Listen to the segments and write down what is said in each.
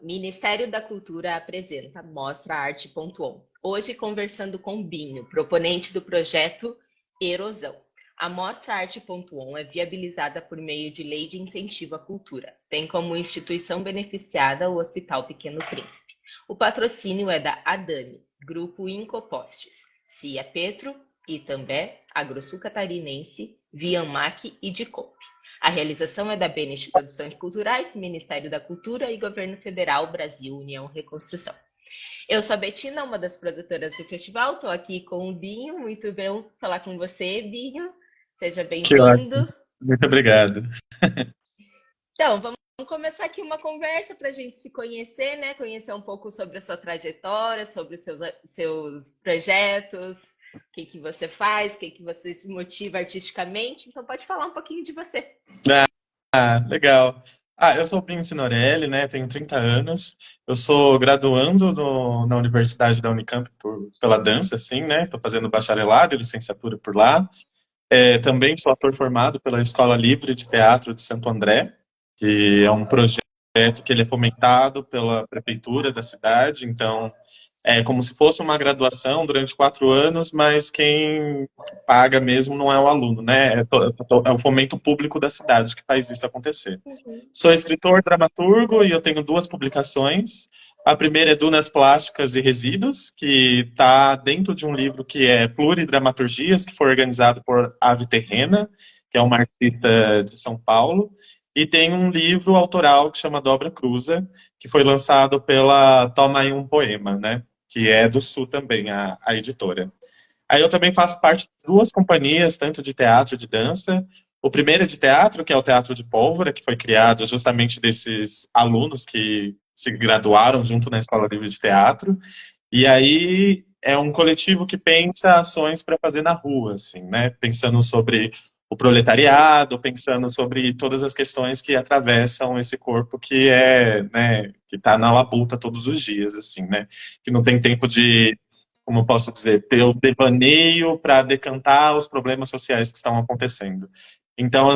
Ministério da Cultura apresenta Mostra Arte.on. Hoje conversando com Binho, proponente do projeto Erosão. A Mostra Arte.on é viabilizada por meio de Lei de Incentivo à Cultura. Tem como instituição beneficiada o Hospital Pequeno Príncipe. O patrocínio é da Adani, Grupo Incopostes, Cia Petro, Itambé, Agrosul Catarinense, Viamac e Dicop. A realização é da Benish Produções Culturais, Ministério da Cultura e Governo Federal, Brasil, União Reconstrução. Eu sou a Betina, uma das produtoras do festival. Estou aqui com o Binho. Muito bem falar com você, Binho. Seja Que ótimo. bem-vindo. Muito obrigado. Então, vamos começar aqui uma conversa para a gente se conhecer, né? Conhecer um pouco sobre a sua trajetória, sobre os seus projetos, o que você faz, o que você se motiva artisticamente. Então, pode falar um pouquinho de você. Legal. Eu sou o Binho Signorelli, né? Tenho 30 anos. Eu sou graduando na Universidade da Unicamp pela dança, assim, né? Estou fazendo bacharelado e licenciatura por lá. Também sou ator formado pela Escola Livre de Teatro de Santo André, que é um projeto que ele é fomentado pela prefeitura da cidade. Então, é como se fosse uma graduação durante 4 anos, mas quem paga mesmo não é o aluno, né? É o fomento público da cidade que faz isso acontecer. Uhum. Sou escritor, dramaturgo e eu tenho 2 publicações. A primeira é Dunas Plásticas e Resíduos, que está dentro de um livro que é Pluridramaturgias, que foi organizado por Ave Terrena, que é uma artista de São Paulo. E tem um livro autoral que chama Dobra Cruza, que foi lançado pela Toma aí um Poema, né? Que é do Sul também, a editora. Aí eu também faço parte de 2 companhias, tanto de teatro e de dança. O primeiro é de teatro, que é o Teatro de Pólvora, que foi criado justamente desses alunos que se graduaram junto na Escola Livre de Teatro. E aí é um coletivo que pensa ações para fazer na rua, assim, né? Pensando sobre o proletariado, pensando sobre todas as questões que atravessam esse corpo que é, né, que está na labuta todos os dias, assim, né? Que não tem tempo de, como eu posso dizer, ter o devaneio para decantar os problemas sociais que estão acontecendo. Então,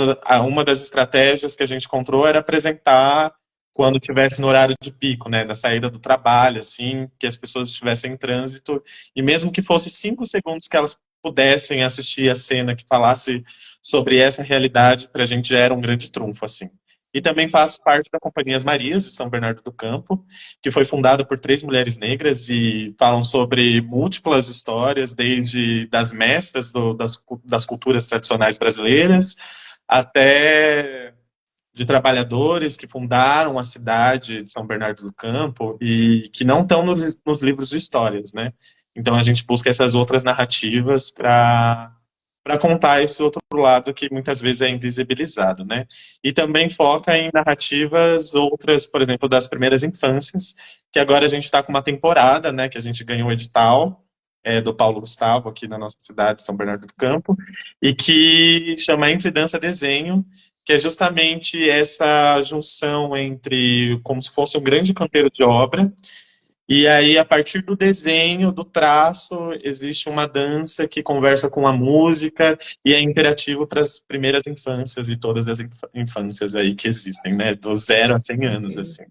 uma das estratégias que a gente encontrou era apresentar quando estivesse no horário de pico, né, da saída do trabalho, assim, que as pessoas estivessem em trânsito, e mesmo que fosse 5 segundos que elas pudessem assistir a cena que falasse sobre essa realidade, para a gente já era um grande trunfo, assim. E também faço parte da Companhia As Marias, de São Bernardo do Campo, que foi fundada por 3 mulheres negras e falam sobre múltiplas histórias, desde das mestras das culturas tradicionais brasileiras, até de trabalhadores que fundaram a cidade de São Bernardo do Campo e que não estão nos livros de histórias, né? Então a gente busca essas outras narrativas para contar esse outro lado que muitas vezes é invisibilizado, né? E também foca em narrativas outras, por exemplo, das primeiras infâncias, que agora a gente está com uma temporada, né? Que a gente ganhou o edital do Paulo Gustavo aqui na nossa cidade, São Bernardo do Campo, e que chama Entre Dança e Desenho, que é justamente essa junção entre como se fosse um grande canteiro de obra, e aí, a partir do desenho, do traço, existe uma dança que conversa com a música e é interativo para as primeiras infâncias e todas as infâncias aí que existem, né? Do 0 a 100 anos, assim.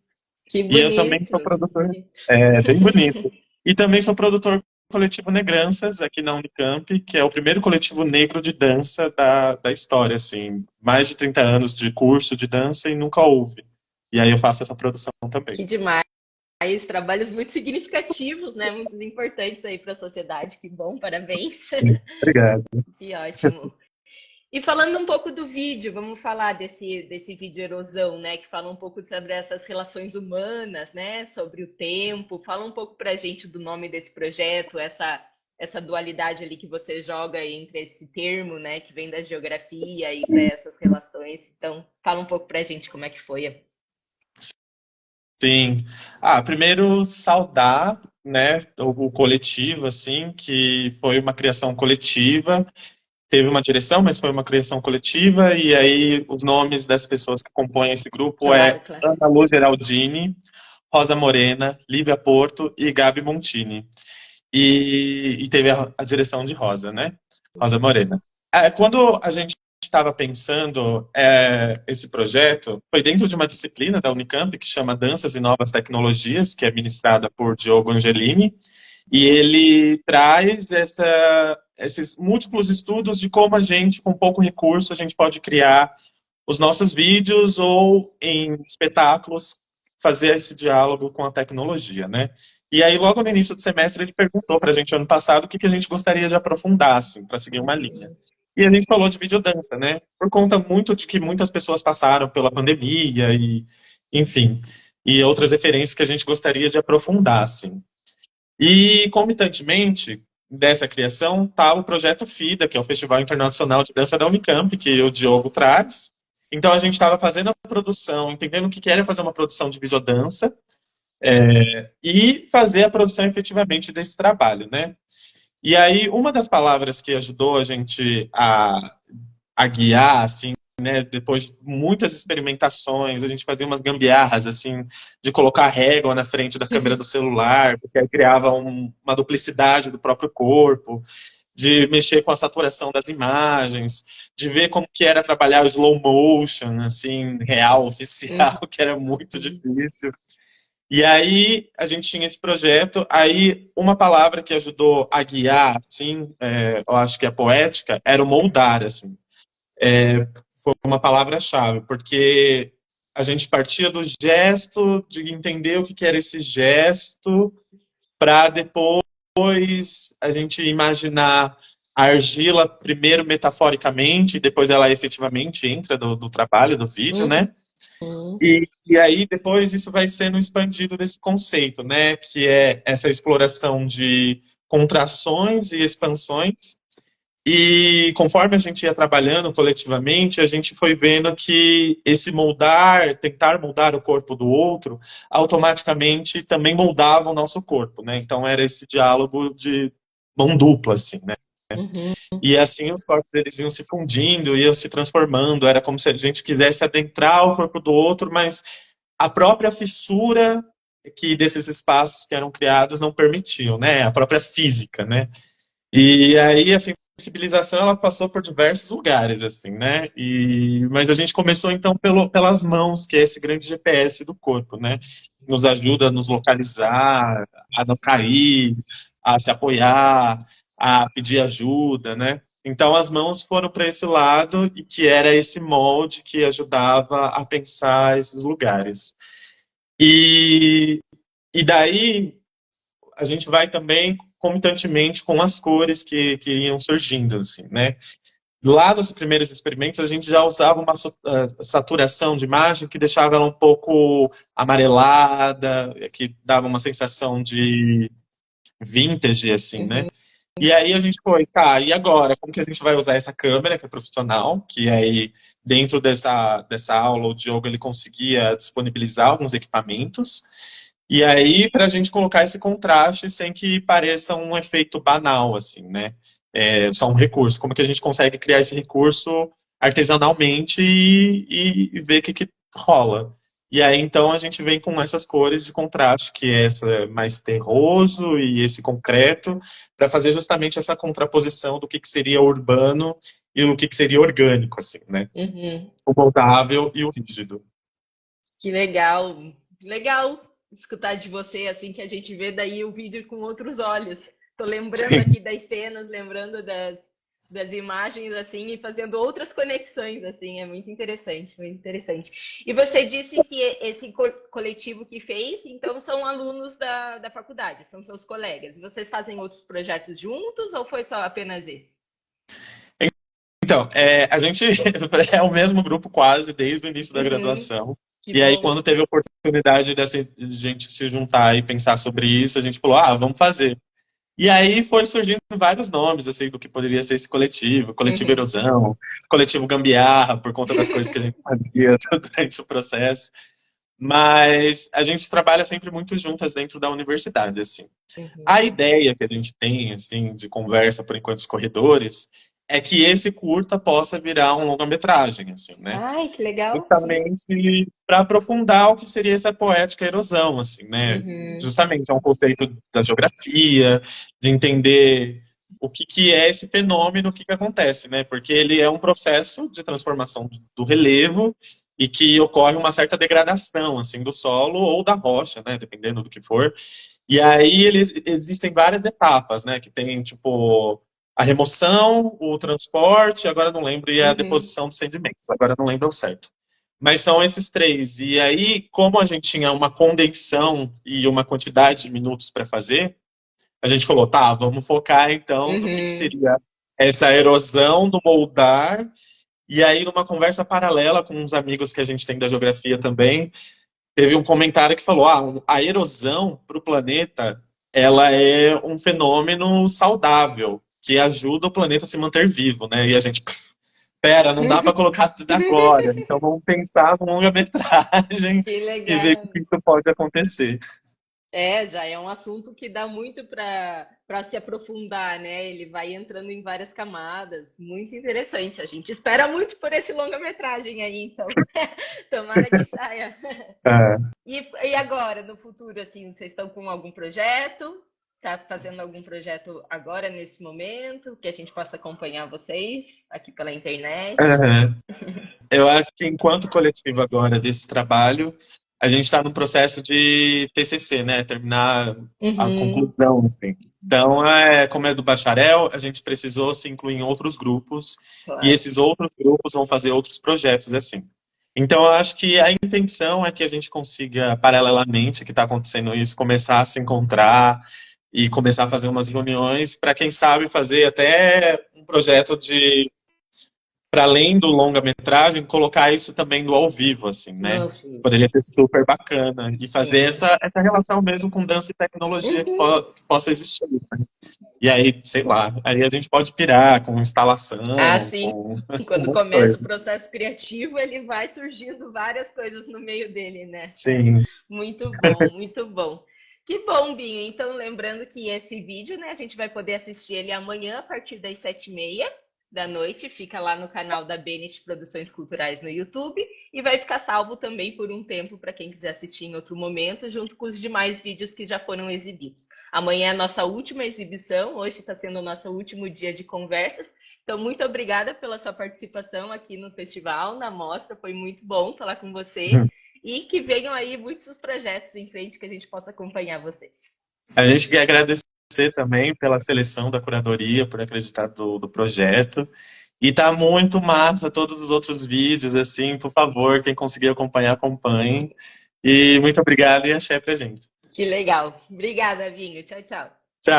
Que E eu também bonito, sou que produtor, bonito. bem bonito. E também sou produtor do coletivo Negranças, aqui na Unicamp, que é o primeiro coletivo negro de dança da história, assim. Mais de 30 anos de curso de dança e nunca houve. E aí eu faço essa produção também. Que demais. Trabalhos muito significativos, né? Muito importantes aí para a sociedade. Que bom, parabéns. Sim, obrigado. Que ótimo. E falando um pouco do vídeo, vamos falar desse vídeo Erosão, né? Que fala um pouco sobre essas relações humanas, né? Sobre o tempo. Fala um pouco para a gente do nome desse projeto, essa dualidade ali que você joga entre esse termo, né? Que vem da geografia e para essas relações. Então, fala um pouco para a gente como é que foi. Sim. Primeiro saudar, né, o coletivo, assim, que foi uma criação coletiva, teve uma direção, mas foi uma criação coletiva, e aí os nomes das pessoas que compõem esse grupo é Claro, claro. Ana Lu Geraldini, Rosa Morena, Lívia Porto e Gabi Montini. E teve a direção de Rosa, né? Rosa Morena. Quando a gente estava pensando esse projeto foi dentro de uma disciplina da Unicamp que chama Danças e Novas Tecnologias, que é ministrada por Diogo Angelini, e ele traz esses múltiplos estudos de como a gente, com pouco recurso, a gente pode criar os nossos vídeos ou em espetáculos fazer esse diálogo com a tecnologia, né? E aí, logo no início do semestre, ele perguntou para a gente, ano passado, o que a gente gostaria de aprofundar, assim, para seguir uma linha. E a gente falou de videodança, né? Por conta muito de que muitas pessoas passaram pela pandemia e, enfim, e outras referências que a gente gostaria de aprofundar, assim. E, concomitantemente, dessa criação, está o projeto FIDA, que é o Festival Internacional de Dança da Unicamp, que o Diogo traz. Então, a gente estava fazendo a produção, entendendo o que era fazer uma produção de videodança, e fazer a produção efetivamente desse trabalho, né? E aí, uma das palavras que ajudou a gente a guiar, assim, né, depois de muitas experimentações, a gente fazia umas gambiarras, assim, de colocar a régua na frente da câmera do celular, porque aí criava uma duplicidade do próprio corpo, de mexer com a saturação das imagens, de ver como que era trabalhar o slow motion, assim, real, oficial, que era muito difícil. E aí a gente tinha esse projeto, aí uma palavra que ajudou a guiar, assim, eu acho que é poética, era o moldar, assim. Foi uma palavra-chave, porque a gente partia do gesto, de entender o que era esse gesto, para depois a gente imaginar a argila primeiro metaforicamente, e depois ela efetivamente entra do trabalho, do vídeo, né? E aí depois isso vai sendo expandido desse conceito, né? Que é essa exploração de contrações e expansões. E conforme a gente ia trabalhando coletivamente, a gente foi vendo que esse moldar, tentar moldar o corpo do outro, automaticamente também moldava o nosso corpo, né? Então era esse diálogo de mão dupla, assim, né? E assim os corpos eles iam se fundindo, iam se transformando, era como se a gente quisesse adentrar o corpo do outro, mas a própria fissura que desses espaços que eram criados não permitiam, né? A própria física, né? E aí a sensibilização ela passou por diversos lugares, assim, né? Mas a gente começou então pelas mãos, que é esse grande GPS do corpo, né? Nos ajuda a nos localizar, a não cair, a se apoiar, a pedir ajuda, né? Então as mãos foram para esse lado e que era esse molde que ajudava a pensar esses lugares. E, e daí a gente vai também concomitantemente com as cores que iam surgindo, assim, né? Lá nos primeiros experimentos, a gente já usava uma saturação de imagem que deixava ela um pouco amarelada, que dava uma sensação de vintage, assim, né? E aí a gente foi, tá, e agora? Como que a gente vai usar essa câmera, que é profissional, que aí, dentro dessa aula, o Diogo, ele conseguia disponibilizar alguns equipamentos, e aí, para a gente colocar esse contraste sem que pareça um efeito banal, assim, né? Só um recurso. Como que a gente consegue criar esse recurso artesanalmente e ver o que rola. E aí, então, a gente vem com essas cores de contraste, que é essa mais terroso e esse concreto, para fazer justamente essa contraposição do que seria urbano e o que seria orgânico, assim, né? O moldável e o rígido. Que legal, legal escutar de você, assim, que a gente vê daí o vídeo com outros olhos. Tô lembrando aqui das cenas, lembrando das imagens, assim, e fazendo outras conexões, assim, é muito interessante, muito interessante. E você disse que esse coletivo que fez, então, são alunos da faculdade, são seus colegas. Vocês fazem outros projetos juntos ou foi só apenas esse? Então, a gente é o mesmo grupo quase desde o início da graduação. E aí, quando teve a oportunidade dessa gente se juntar e pensar sobre isso, a gente falou, vamos fazer. E aí foi surgindo vários nomes, assim, do que poderia ser esse coletivo. Coletivo Erosão, Coletivo Gambiarra, por conta das coisas que a gente fazia durante o processo. Mas a gente trabalha sempre muito juntas dentro da universidade, assim. A ideia que a gente tem, assim, de conversa por enquanto os corredores, é que esse curta possa virar um longa-metragem, assim, né? Ai, que legal. Justamente para aprofundar o que seria essa poética erosão, assim, né? Justamente é um conceito da geografia, de entender o que, que é esse fenômeno, o que, que acontece, né? Porque ele é um processo de transformação do relevo e que ocorre uma certa degradação, assim, do solo ou da rocha, né? Dependendo do que for. E aí existem várias etapas, né? Que tem, tipo, a remoção, o transporte, agora não lembro, e a Uhum. deposição dos sedimentos, agora não lembro ao certo. Mas são esses três. E aí, como a gente tinha uma condensação e uma quantidade de minutos para fazer, a gente falou, tá, vamos focar então no que Uhum. seria essa erosão do moldar. E aí, numa conversa paralela com uns amigos que a gente tem da geografia também, teve um comentário que falou, a erosão para o planeta, ela é um fenômeno saudável, que ajuda o planeta a se manter vivo, né? E a gente, pera, não dá para colocar tudo agora, então vamos pensar numa longa-metragem Que e ver o legal. que isso pode acontecer. É, já é um assunto que dá muito para se aprofundar, né? Ele vai entrando em várias camadas, muito interessante. A gente espera muito por esse longa-metragem aí, então. Tomara que saia. É. E agora, no futuro, assim, vocês estão com algum projeto? Tá fazendo algum projeto agora, nesse momento, que a gente possa acompanhar vocês aqui pela internet? Aham. Eu acho que enquanto coletivo agora desse trabalho, a gente está no processo de TCC, né? Terminar a Uhum, conclusão, assim. Então, como é do bacharel, a gente precisou se incluir em outros grupos e claro. esses outros grupos vão fazer outros projetos, assim. Então, eu acho que a intenção é que a gente consiga, paralelamente, que está acontecendo isso, começar a se encontrar e começar a fazer umas reuniões para, quem sabe, fazer até um projeto de para além do longa-metragem, colocar isso também no ao vivo, assim, né? No fim, Poderia ser super bacana. E fazer sim. essa relação mesmo com dança e tecnologia Uhum. que possa existir. E aí, sei lá, aí a gente pode pirar com Ah, instalação, sim. com um Quando monte de começa o coisa. processo criativo, ele vai surgindo várias coisas no meio dele, né? Sim. Muito bom, muito bom. Que bom, Binho. Então, lembrando que esse vídeo, né, a gente vai poder assistir ele amanhã a partir das 7h30 da noite. Fica lá no canal da Benest Produções Culturais no YouTube e vai ficar salvo também por um tempo para quem quiser assistir em outro momento, junto com os demais vídeos que já foram exibidos. Amanhã é a nossa última exibição, hoje está sendo o nosso último dia de conversas. Então, muito obrigada pela sua participação aqui no festival, na mostra. Foi muito bom falar com você. E que venham aí muitos projetos em frente que a gente possa acompanhar vocês. A gente quer agradecer também pela seleção da curadoria, por acreditar do projeto. E tá muito massa todos os outros vídeos, assim, por favor, quem conseguir acompanhar, acompanhe. E muito obrigado e axé pra gente. Que legal. Obrigada, Vinho. Tchau, tchau. Tchau.